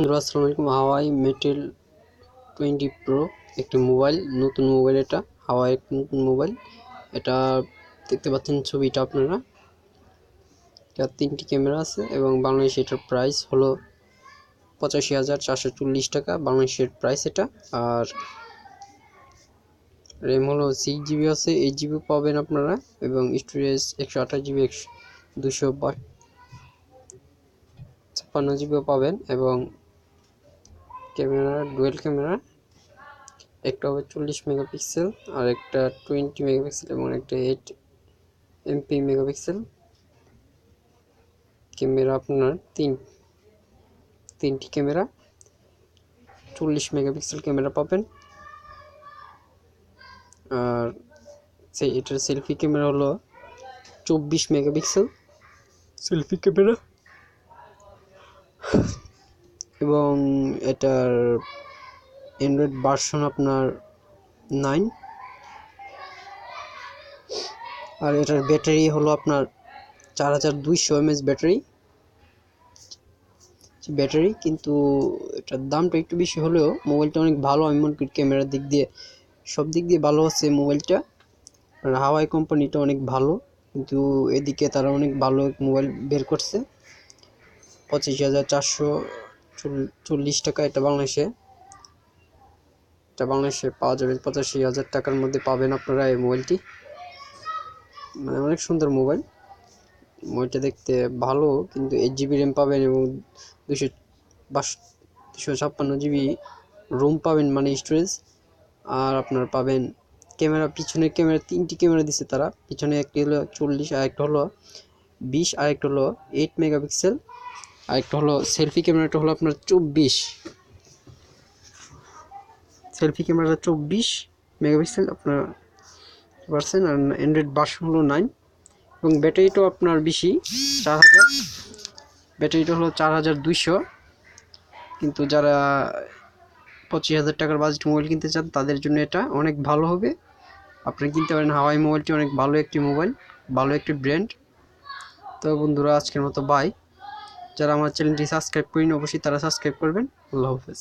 আসসালামু আলাইকুম। হাওয়াই metal 20 pro একটি মোবাইল, নতুন মোবাইল। এটা হাওয়াই নতুন মোবাইল। এটা দেখতে পাচ্ছেন ছবিটা আপনারা। এটা 3টি ক্যামেরা আছে এবং বাংলাদেশে এটার প্রাইস হলো 85,440 টাকা বাংলাদেশের প্রাইস এটা। আর র্যাম হলো 6GB আছে, 8GB পাবেন আপনারা এবং স্টোরেজ 128GB 256GB পাবেন। এবং ক্যামেরা ডুয়েল ক্যামেরা, একটা হবে 40 মেগাপিক্সেল আর একটা 20 মেগাপিক্সেল এবং একটা 8 MP মেগাপিক্সেল ক্যামেরা। আপনার তিনটি ক্যামেরা 40 মেগাপিক্সেল ক্যামেরা পাবেন। আর এটার সেলফি ক্যামেরা হলো 24 মেগাপিক্সেল সেলফি ক্যামেরা এবং এটার অ্যান্ড্রয়েড ভার্সন আপনার 9। আর এটার ব্যাটারি হলো আপনার 4200 mAh ব্যাটারি। কিন্তু এটার দামটা একটু বেশি হলেও মোবাইলটা অনেক ভালো। আমি মনে করি ক্যামেরার দিক দিয়ে সব দিক দিয়ে ভালো আছে মোবাইলটা। আর হাওয়াই কোম্পানিটা অনেক ভালো, কিন্তু এদিকে তারা অনেক ভালো মোবাইল বের করছে। 25,440 টাকা এটা বাংলাদেশে পাওয়া যাবে। 85,000 টাকার মধ্যে পাবেন আপনারা এই মোবাইলটি। মানে অনেক সুন্দর মোবাইলটা দেখতে ভালো, কিন্তু 8GB র্যাম পাবেন এবং 256GB রোম পাবেন, মানে স্টোরেজ। আর আপনার পাবেন ক্যামেরা, পিছনের ক্যামেরা 3টি ক্যামেরা দিছে তারা। পিছনে একটি হলো 40, আর একটা হলো 20, আর একটা হলো 8 মেগাপিক্সেল, আর একটা হলো সেলফি ক্যামেরাটা হলো আপনার 24 সেলফি ক্যামেরাটা 24 মেগাপিক্সেল আপনার পারছেন। আর অ্যান্ড্রয়েড ভার্সন হলো 9 এবং ব্যাটারিটাও আপনার বেশি, 4000। ব্যাটারিটা হলো 4200। কিন্তু যারা 25,000 টাকার বাজেট মোবাইল কিনতে চান তাদের জন্য এটা অনেক ভালো হবে। আপনি কিনতে পারেন হাওয়াই মোবাইলটি, অনেক ভালো একটি মোবাইল, ভালো একটি ব্র্যান্ড। তো বন্ধুরা, আজকের মতো বাই। যারা আমার চ্যানেলটি সাবস্ক্রাইব করেন অবশ্যই তারা সাবস্ক্রাইব করবেন। আল্লাহ হাফেজ।